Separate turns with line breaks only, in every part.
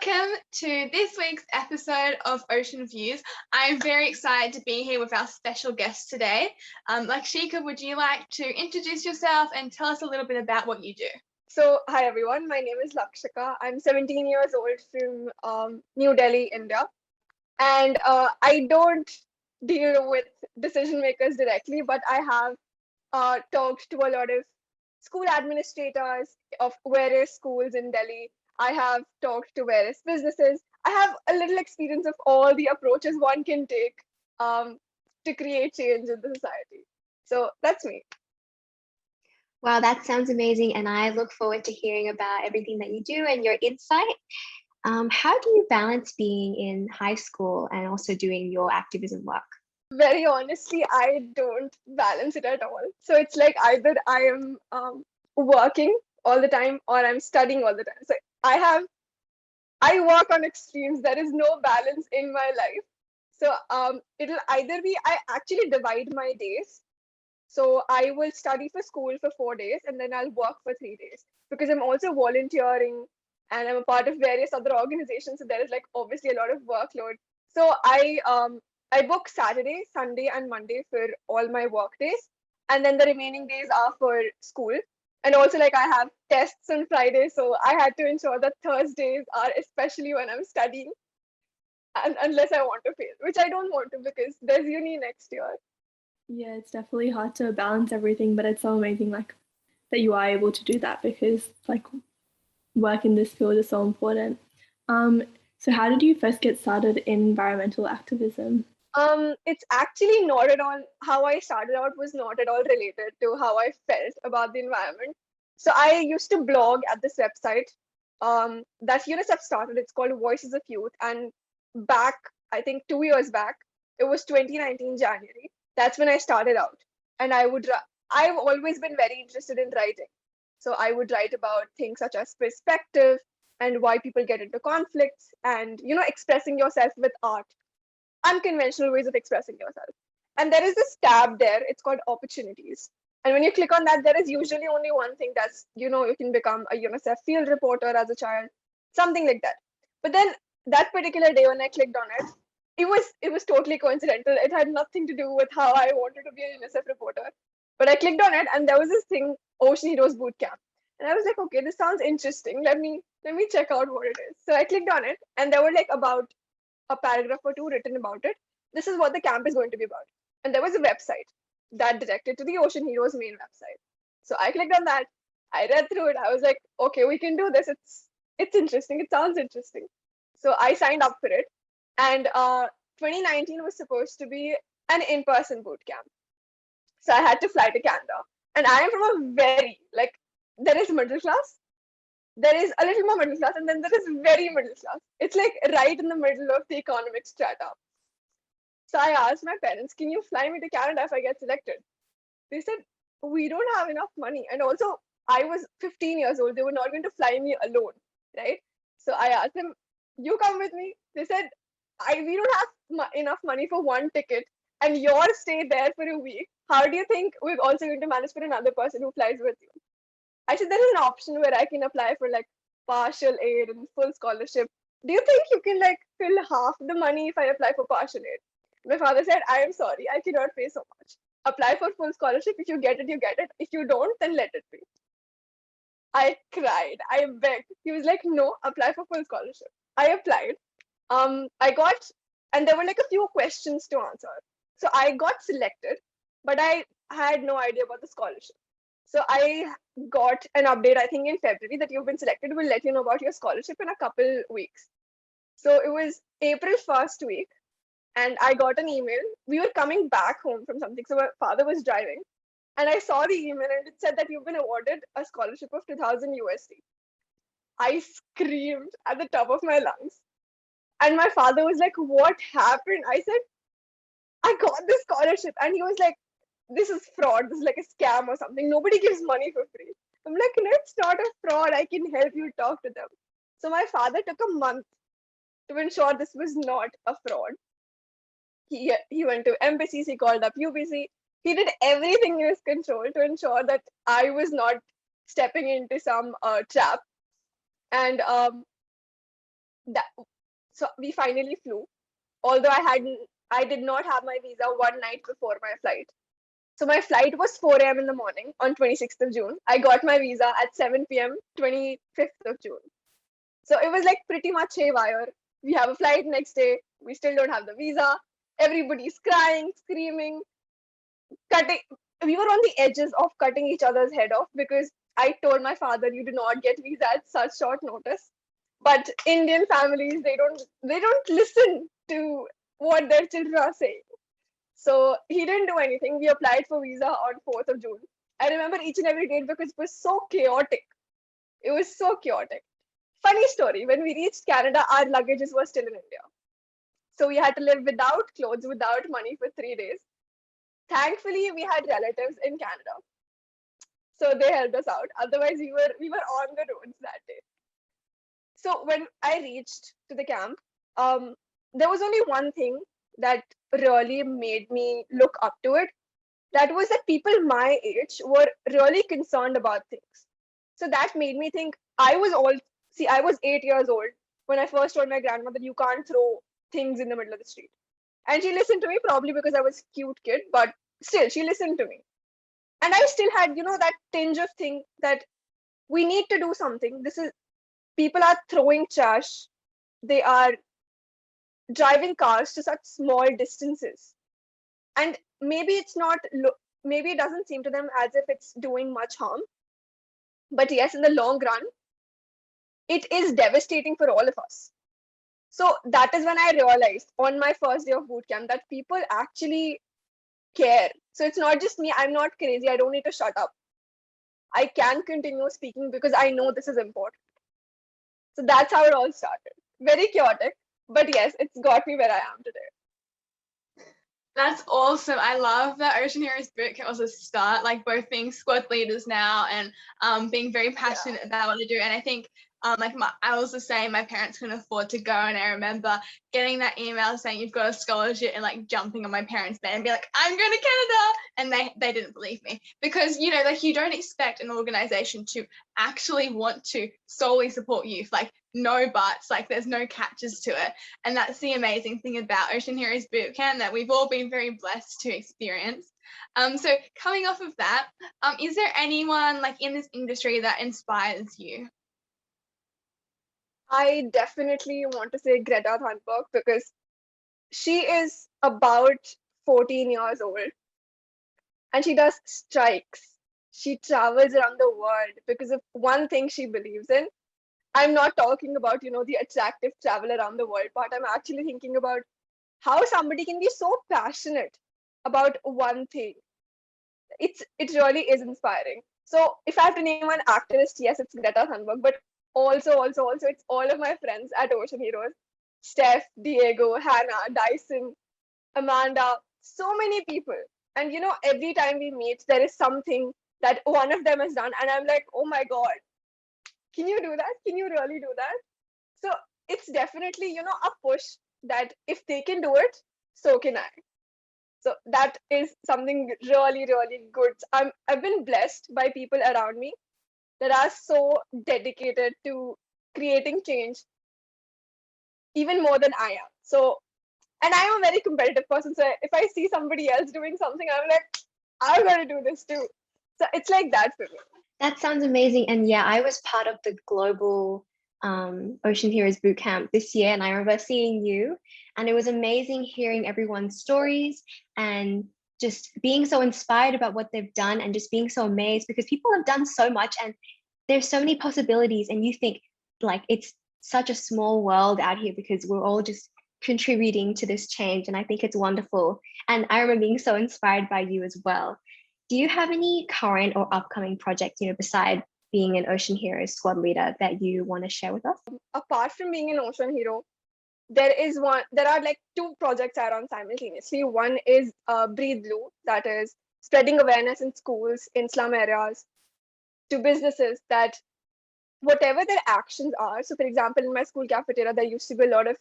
Welcome to this week's episode of Ocean Views. I'm very excited to be here with our special guest today. Lakshika, would you like to introduce yourself and tell us a little bit about what you do?
So, hi everyone, my name is Lakshika. I'm 17 years old from New Delhi, India. And I don't deal with decision makers directly, but I have talked to a lot of school administrators of various schools in Delhi. I have talked to various businesses. I have a little experience of all the approaches one can take um, to create change in the society. So, that's me.
Wow, that sounds amazing. And I look forward to hearing about everything that you do and your insight. How do you balance being in high school and also doing your activism work?
Very honestly, I don't balance it at all. So it's like either I am working all the time or I'm studying all the time. So I work on extremes. There is no balance in my life. So it'll either be I actually divide my days. So I will study for school for 4 days and then I'll work for 3 days because I'm also volunteering and I'm a part of various other organizations. So there is like obviously a lot of workload. So I book Saturday, Sunday, and Monday for all my work days, and then the remaining days are for school. And also like I have tests on Friday, so I had to ensure that Thursdays are especially when I'm studying, and unless I want to fail, which I don't want to because there's uni next year.
Yeah, it's definitely hard to balance everything, but it's so amazing that you are able to do that because work in this field is so important. So how did you first get started in environmental activism?
It's actually not at all how I started out was not at all related to how I felt about the environment. So I used to blog at this website that UNICEF started. It's called Voices of Youth. And back, I think 2 years back, it was 2019 January. That's when I started out. And I've always been very interested in writing. So I would write about things such as perspective and why people get into conflicts and, expressing yourself with art, unconventional ways of expressing yourself. And there is this tab there, it's called opportunities. And when you click on that, there is usually only one thing that's, you can become a UNICEF field reporter as a child, something like that. But then that particular day when I clicked on it, it was totally coincidental. It had nothing to do with how I wanted to be a UNICEF reporter. But I clicked on it and there was this thing, Ocean Heroes Bootcamp. And I was like, okay, this sounds interesting. Let me check out what it is. So I clicked on it and there were like about a paragraph or two written about it. This is what the camp is going to be about. And there was a website that directed to the Ocean Heroes main website. So I clicked on that. I read through it. I was like, okay, we can do this. It's interesting. It sounds interesting. So I signed up for it. And 2019 was supposed to be an in-person boot camp. So I had to fly to Canada. And I am from a there is middle class, there is a little more middle class, and then there is very middle class. It's like right in the middle of the economic strata. So I asked my parents, can you fly me to Canada if I get selected? They said, we don't have enough money. And also, I was 15 years old. They were not going to fly me alone, right? So I asked them, you come with me? They said, we don't have enough money for one ticket, and you're stay there for a week. How do you think we're also going to manage for another person who flies with you? I said, there is an option where I can apply for like partial aid and full scholarship. Do you think you can like fill half the money if I apply for partial aid? My father said, I am sorry, I cannot pay so much. Apply for full scholarship. If you get it, you get it. If you don't, then let it be. I cried. I begged. He was like, no, apply for full scholarship. I applied. I got, and there were like a few questions to answer. So I got selected, but I had no idea about the scholarship. So I got an update, I think in February, that you've been selected. We'll let you know about your scholarship in a couple weeks. So it was April 1st week, and I got an email. We were coming back home from something. So my father was driving, and I saw the email, and it said that you've been awarded a scholarship of 2000 USD. I screamed at the top of my lungs. And my father was like, what happened? I said, I got this scholarship. And he was like, this is fraud. This is like a scam or something. Nobody gives money for free. I'm like, no, it's not a fraud. I can help you talk to them. So my father took a month to ensure this was not a fraud. He went to embassies, he called up UBC. He did everything in his control to ensure that I was not stepping into some trap. And So we finally flew. Although I did not have my visa one night before my flight. So my flight was 4 a.m. in the morning on 26th of June. I got my visa at 7 p.m. 25th of June. So it was like pretty much haywire. We have a flight next day. We still don't have the visa. Everybody's crying, screaming, cutting. We were on the edges of cutting each other's head off because I told my father, you do not get visa at such short notice. But Indian families, they don't listen to what their children are saying. So he didn't do anything. We applied for visa on 4th of June. I remember each and every date because it was so chaotic. It was so chaotic. Funny story, when we reached Canada, our luggages were still in India. So we had to live without clothes, without money for 3 days. Thankfully, we had relatives in Canada. So they helped us out. Otherwise, we were on the roads that day. So when I reached to the camp, there was only one thing that really made me look up to it. That was that people my age were really concerned about things. So that made me think I was 8 years old when I first told my grandmother, you can't throw things in the middle of the street. And she listened to me probably because I was a cute kid, but still she listened to me. And I still had, that tinge of thing that we need to do something. People are throwing trash. They are driving cars to such small distances. And maybe maybe it doesn't seem to them as if it's doing much harm. But yes, in the long run, it is devastating for all of us. So that is when I realized on my first day of bootcamp that people actually care. So it's not just me, I'm not crazy, I don't need to shut up. I can continue speaking because I know this is important. So that's how it all started. Very chaotic, but yes, it's got me where I am today.
That's awesome. I love that Ocean Heroes Bootcamp was a start, like both being squad leaders now and being very passionate about what they do. And I think I was the same, my parents couldn't afford to go. And I remember getting that email saying you've got a scholarship and like jumping on my parents' bed and be like, I'm going to Canada. And they didn't believe me because, like you don't expect an organization to actually want to solely support youth. Like no buts, like there's no catches to it. And that's the amazing thing about Ocean Heroes Bootcamp that we've all been very blessed to experience. So coming off of that, is there anyone like in this industry that inspires you?
I definitely want to say Greta Thunberg because she is about 14 years old and she does strikes. She travels around the world because of one thing she believes in. I'm not talking about, the attractive travel around the world part. I'm actually thinking about how somebody can be so passionate about one thing. It really is inspiring. So if I have to name one activist, yes, it's Greta Thunberg, but also it's all of my friends at Ocean Heroes. Steph, Diego, Hannah, Dyson, Amanda, so many people. And every time we meet, there is something that one of them has done. And I'm like, oh my God, can you do that? Can you really do that? So it's definitely, a push that if they can do it, so can I. So that is something really, really good. I've been blessed by people around me that are so dedicated to creating change, even more than I am. So, and I am a very competitive person. So if I see somebody else doing something, I'm like, I'm going to do this too. So it's like that for me.
That sounds amazing. And yeah, I was part of the global Ocean Heroes Bootcamp this year, and I remember seeing you, and it was amazing hearing everyone's stories and just being so inspired about what they've done and just being so amazed because people have done so much and there's so many possibilities, and you think like it's such a small world out here because we're all just contributing to this change, and I think it's wonderful. And I remember being so inspired by you as well. Do you have any current or upcoming projects, beside being an Ocean Heroes squad leader that you want to share with us?
Apart from being an Ocean Hero, there are like two projects I run simultaneously. One is Breathe Blue, that is spreading awareness in schools, in slum areas, to businesses that whatever their actions are. So for example, in my school cafeteria, there used to be a lot of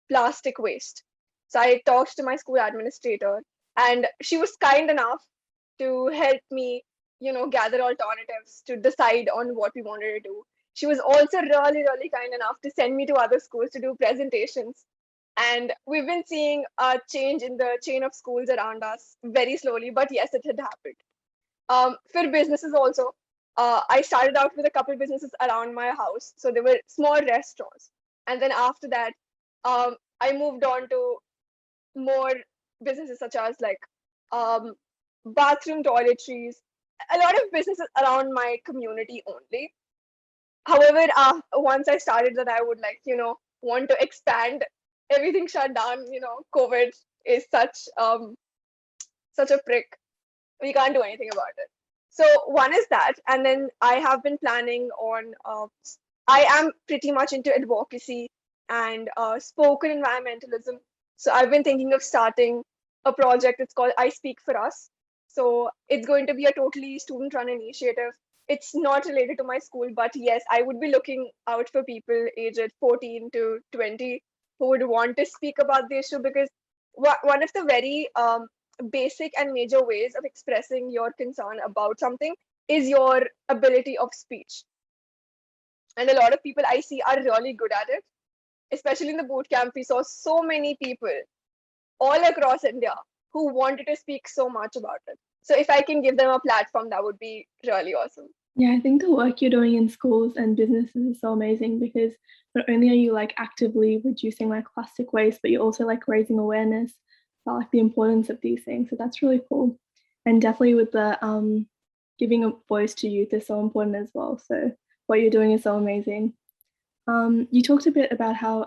plastic waste. So I talked to my school administrator and she was kind enough to help me, gather alternatives to decide on what we wanted to do. she was also really, really kind enough to send me to other schools to do presentations. And we've been seeing a change in the chain of schools around us very slowly, but yes, it had happened. For businesses also, I started out with a couple of businesses around my house. So they were small restaurants. And then after that, I moved on to more businesses such as like bathroom toiletries, a lot of businesses around my community only. However, once I started that, I would like, want to expand. Everything shut down. COVID is such a prick. We can't do anything about it. So one is that, and then I have been planning on. I am pretty much into advocacy and spoken environmentalism. So I've been thinking of starting a project. It's called I Speak for Us. So it's going to be a totally student-run initiative. It's not related to my school, but yes, I would be looking out for people aged 14 to 20 who would want to speak about the issue, because one of the very basic and major ways of expressing your concern about something is your ability of speech. And a lot of people I see are really good at it. Especially in the boot camp, we saw so many people all across India who wanted to speak so much about it. So if I can give them a platform, that would be really awesome.
Yeah, I think the work you're doing in schools and businesses is so amazing, because not only are you like actively reducing like plastic waste, but you're also like raising awareness about like the importance of these things. So that's really cool. And definitely with the giving a voice to youth is so important as well. So what you're doing is so amazing. You talked a bit about how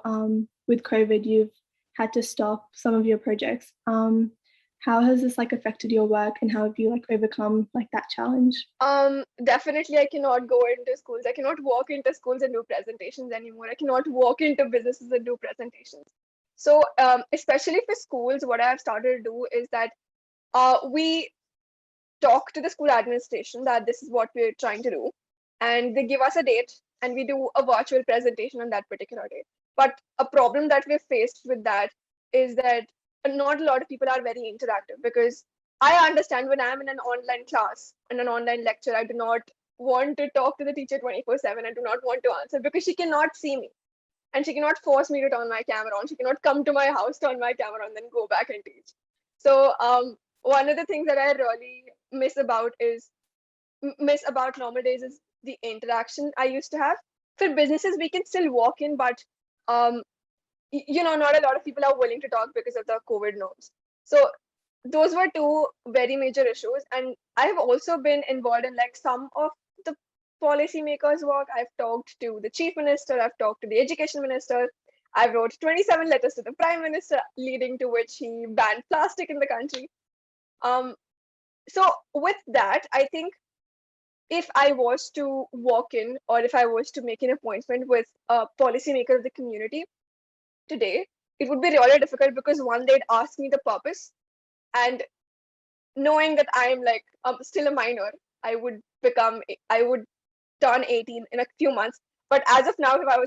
with COVID you've had to stop some of your projects. How has this like affected your work, and how have you like overcome like that challenge?
Definitely I cannot go into schools. I cannot walk into schools and do presentations anymore. I cannot walk into businesses and do presentations. So especially for schools, what I have started to do is that we talk to the school administration that this is what we're trying to do, and they give us a date and we do a virtual presentation on that particular day. But a problem that we've faced with that is that not a lot of people are very interactive, because I understand when I'm in an online class and an online lecture, I do not want to talk to the teacher 24/7. I do not want to answer because she cannot see me and she cannot force me to turn my camera on. She cannot come to my house, turn my camera on, then go back and teach. So one of the things that I really miss about normal days is the interaction I used to have. For businesses, we can still walk in, but not a lot of people are willing to talk because of the COVID norms. So those were two very major issues. And I have also been involved in like some of the policymakers' work. I've talked to the chief minister, I've talked to the education minister, I wrote 27 letters to the prime minister, leading to which he banned plastic in the country. So with that, I think if I was to walk in, or if I was to make an appointment with a policymaker of the community today, it would be really difficult, because one, they'd ask me the purpose, and knowing that I'm like still a minor, I would turn 18 in a few months. But as of now, if I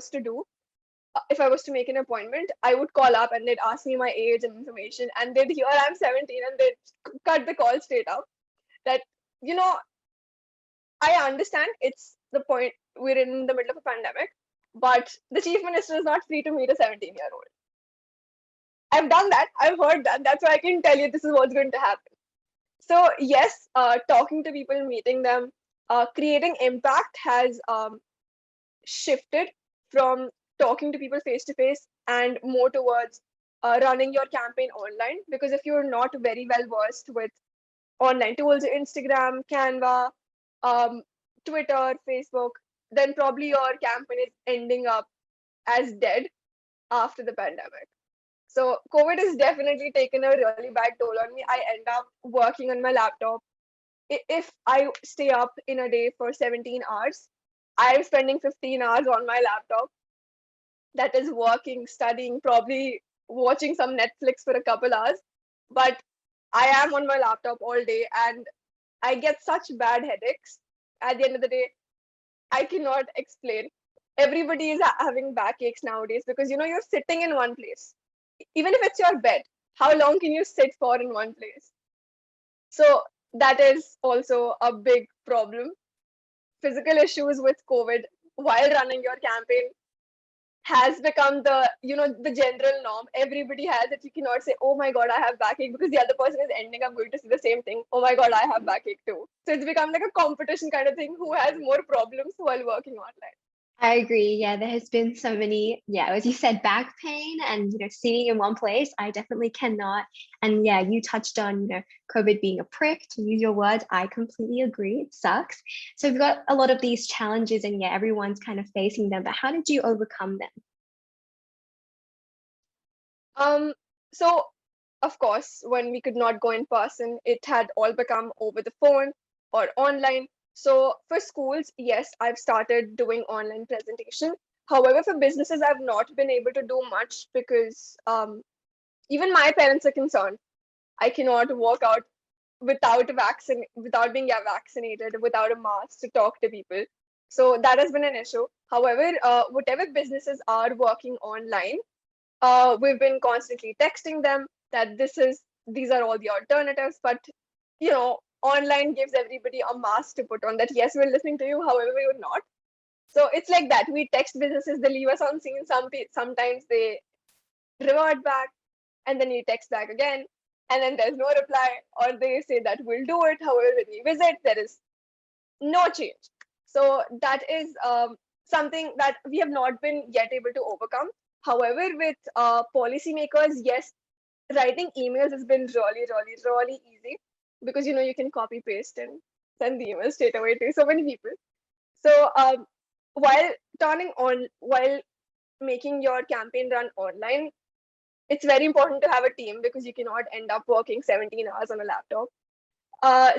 was to make an appointment, I would call up and they'd ask me my age and information, and they'd hear I'm 17 and they'd cut the call straight up. That, I understand it's the point, we're in the middle of a pandemic, but the chief minister is not free to meet a 17-year-old. I've done that. I've heard that. That's why I can tell you this is what's going to happen. So yes, talking to people, meeting them, creating impact has shifted from talking to people face to face and more towards running your campaign online. Because if you're not very well versed with online tools, Instagram, Canva, Twitter, Facebook, then probably your campaign is ending up as dead after the pandemic. So COVID has definitely taken a really bad toll on me. I end up working on my laptop. If I stay up in a day for 17 hours, I'm spending 15 hours on my laptop. That is working, studying, probably watching some Netflix for a couple hours. But I am on my laptop all day and I get such bad headaches. At the end of the day, I cannot explain. Everybody is having backaches nowadays because, you're sitting in one place. Even if it's your bed, how long can you sit for in one place? So that is also a big problem. Physical issues with COVID while running your campaign has become the general norm. Everybody has it. You cannot say, oh my god, I have backache, because the other person is ending up going to say the same thing. Oh my god, I have backache too. So it's become like a competition kind of thing, who has more problems while working online.
I agree. Yeah, there has been so many, as you said, back pain and, sitting in one place. I definitely cannot. And yeah, you touched on, COVID being a prick, to use your words. I completely agree. It sucks. So we've got a lot of these challenges and everyone's kind of facing them, but how did you overcome them?
So of course, when we could not go in person, it had all become over the phone or online. So for schools, yes, I've started doing online presentation. However, for businesses, I've not been able to do much because even my parents are concerned. I cannot walk out without being vaccinated, without a mask to talk to people. So that has been an issue. However, whatever businesses are working online, we've been constantly texting them that these are all the alternatives, but online gives everybody a mask to put on, that yes, we're listening to you, however you're not. So it's like that. We text businesses, they leave us on scene. Sometimes they revert back, and then we text back again, and then there's no reply, or they say that we'll do it, however when we visit there is no change. So that is something that we have not been yet able to overcome. However, with policymakers, yes, writing emails has been really, really, really easy, because you can copy paste and send the email straight away to so many people. So while while making your campaign run online, it's very important to have a team, because you cannot end up working 17 hours on a laptop.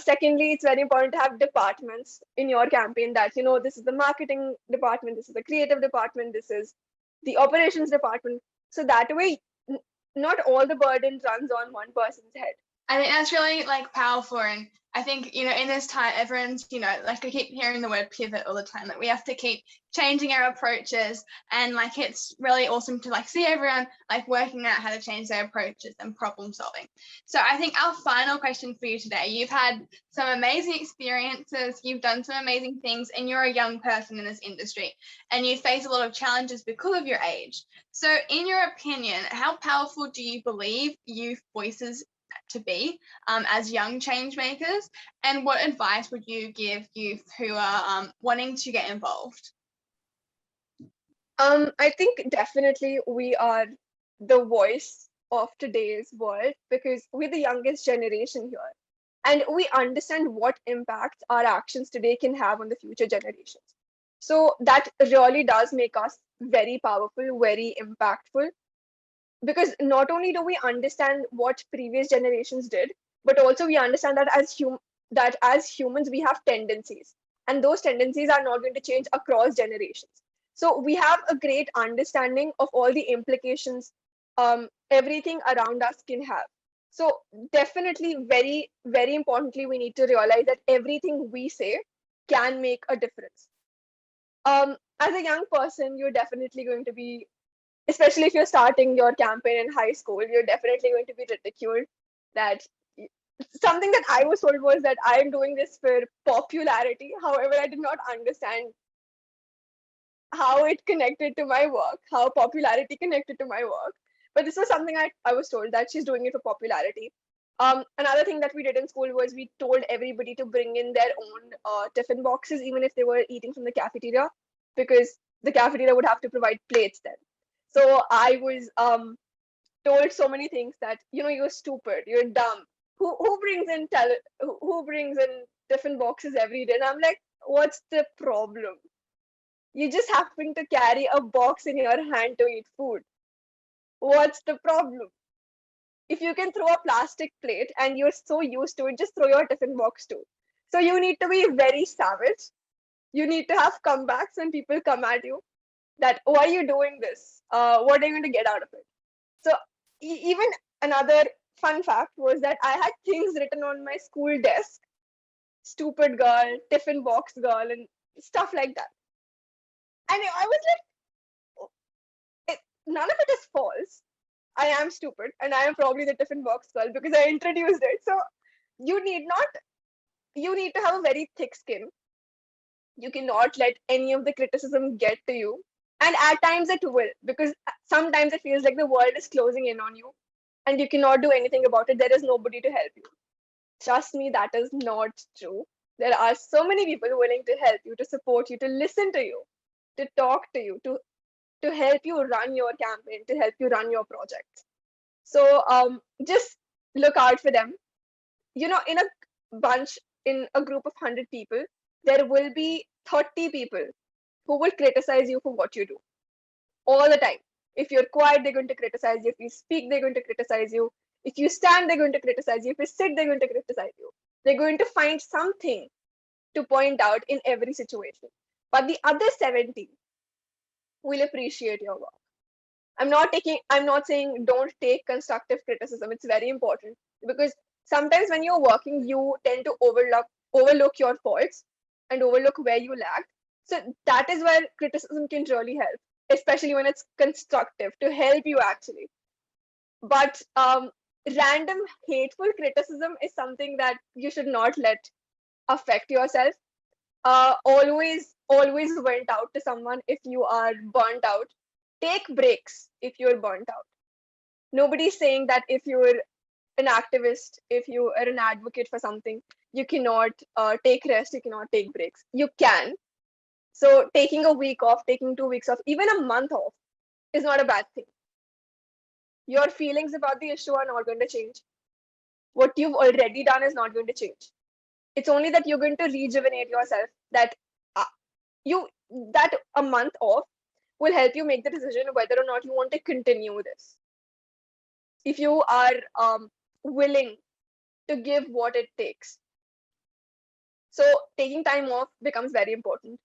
Secondly, it's very important to have departments in your campaign, that this is the marketing department, this is the creative department, this is the operations department. So that way, not all the burden runs on one person's head.
I think that's really powerful, and I think in this time everyone's I keep hearing the word pivot all the time. That we have to keep changing our approaches, and it's really awesome to see everyone working out how to change their approaches and problem solving. So I think our final question for you today: you've had some amazing experiences, you've done some amazing things, and you're a young person in this industry, and you face a lot of challenges because of your age. So in your opinion, how powerful do you believe youth voices to be as young change makers, and what advice would you give youth who are wanting to get involved?
I think definitely we are the voice of today's world, because we're the youngest generation here, and we understand what impact our actions today can have on the future generations. So that really does make us very powerful, very impactful, because not only do we understand what previous generations did, but also we understand that as humans we have tendencies, and those tendencies are not going to change across generations. So we have a great understanding of all the implications everything around us can have. So definitely, very, very importantly, we need to realize that everything we say can make a difference. As a young person, you're definitely going to be, especially if you're starting your campaign in high school, you're definitely going to be ridiculed. That something that I was told was that I am doing this for popularity. However, I did not understand how it connected to my work, how popularity connected to my work. But this was something I was told, that she's doing it for popularity. Another thing that we did in school was we told everybody to bring in their own tiffin boxes, even if they were eating from the cafeteria, because the cafeteria would have to provide plates then. So I was told so many things, that you're stupid, you're dumb. Who brings in who brings in tiffin boxes every day? And I'm like, what's the problem? You just happen to carry a box in your hand to eat food. What's the problem? If you can throw a plastic plate and you're so used to it, just throw your tiffin box too. So you need to be very savage. You need to have comebacks when people come at you, that why are you doing this? What are you going to get out of it? So even another fun fact was that I had things written on my school desk: stupid girl, tiffin box girl, and stuff like that. And I was like, none of it is false. I am stupid, and I am probably the tiffin box girl because I introduced it. So you need to have a very thick skin You cannot let any of the criticism get to you. And at times it will, because sometimes it feels like the world is closing in on you and you cannot do anything about it. There is nobody to help you. Trust me, that is not true. There are so many people willing to help you, to support you, to listen to you, to talk to you, to help you run your campaign, to help you run your project. So just look out for them. In a bunch, in a group of 100 people, there will be 30 people who will criticize you for what you do all the time. If you're quiet, they're going to criticize you. If you speak, they're going to criticize you. If you stand, they're going to criticize you. If you sit, they're going to criticize you. They're going to find something to point out in every situation. But the other 70 will appreciate your work. I'm not saying don't take constructive criticism. It's very important, because sometimes when you're working, you tend to overlook your faults and overlook where you lacked. So that is where criticism can really help, especially when it's constructive, to help you actually. But random hateful criticism is something that you should not let affect yourself. Always vent out to someone if you are burnt out. Take breaks if you're burnt out. Nobody's saying that if you're an activist, if you are an advocate for something, you cannot take rest, you cannot take breaks. You can. So taking a week off, taking 2 weeks off, even a month off is not a bad thing. Your feelings about the issue are not going to change. What you've already done is not going to change. It's only that you're going to rejuvenate yourself, that that a month off will help you make the decision whether or not you want to continue this. If you are willing to give what it takes. So taking time off becomes very important.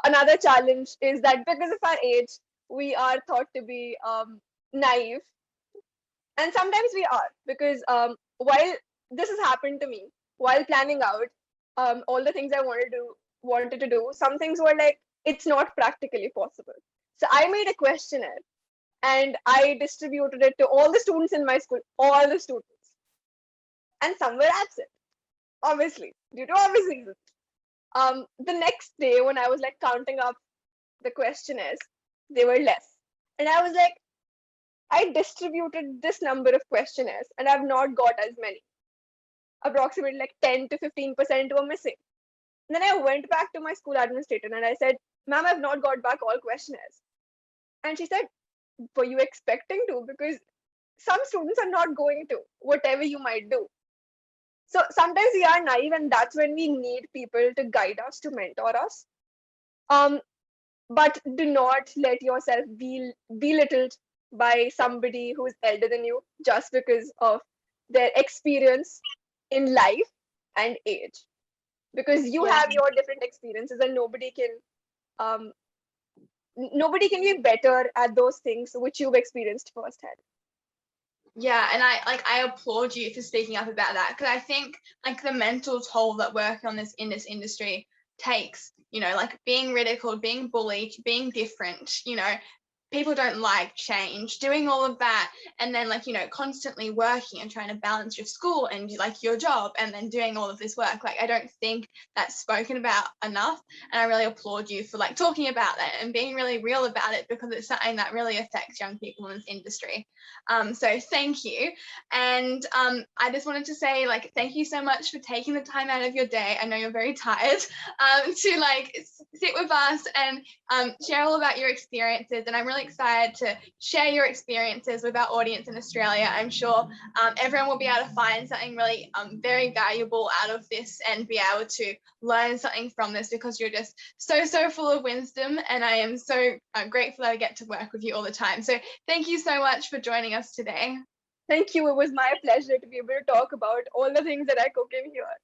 Another challenge is that because of our age, we are thought to be naive. And sometimes we are, because while this has happened to me, while planning out all the things I wanted to do, some things were like, it's not practically possible. So I made a questionnaire and I distributed it to all the students in my school, all the students. And some were absent, obviously, due to obvious reasons. The next day, when I was like counting up the questionnaires, they were less. And I was like, I distributed this number of questionnaires and I've not got as many. Approximately like 10 to 15% were missing. And then I went back to my school administrator and I said, ma'am, I've not got back all questionnaires. And she said, were you expecting to? Because some students are not going to, whatever you might do. So sometimes we are naive, and that's when we need people to guide us, to mentor us. But do not let yourself be belittled by somebody who's elder than you just because of their experience in life and age. Because you have your different experiences, and nobody can be better at those things which you've experienced firsthand.
Yeah, and I applaud you for speaking up about that, because I think like the mental toll that working on this industry takes, like being ridiculed, being bullied, being different, people don't like change, doing all of that, and then like constantly working and trying to balance your school and like your job and then doing all of this work. Like I don't think that's spoken about enough, and I really applaud you for like talking about that and being really real about it, because it's something that really affects young people in this industry. So thank you. And I just wanted to say like thank you so much for taking the time out of your day. I know you're very tired, to like sit with us and share all about your experiences, and I'm really excited to share your experiences with our audience in Australia. I'm sure everyone will be able to find something really very valuable out of this and be able to learn something from this, because you're just so full of wisdom, and I am so grateful that I get to work with you all the time. So thank you so much for joining us today.
Thank you. It was my pleasure to be able to talk about all the things that I cook in here.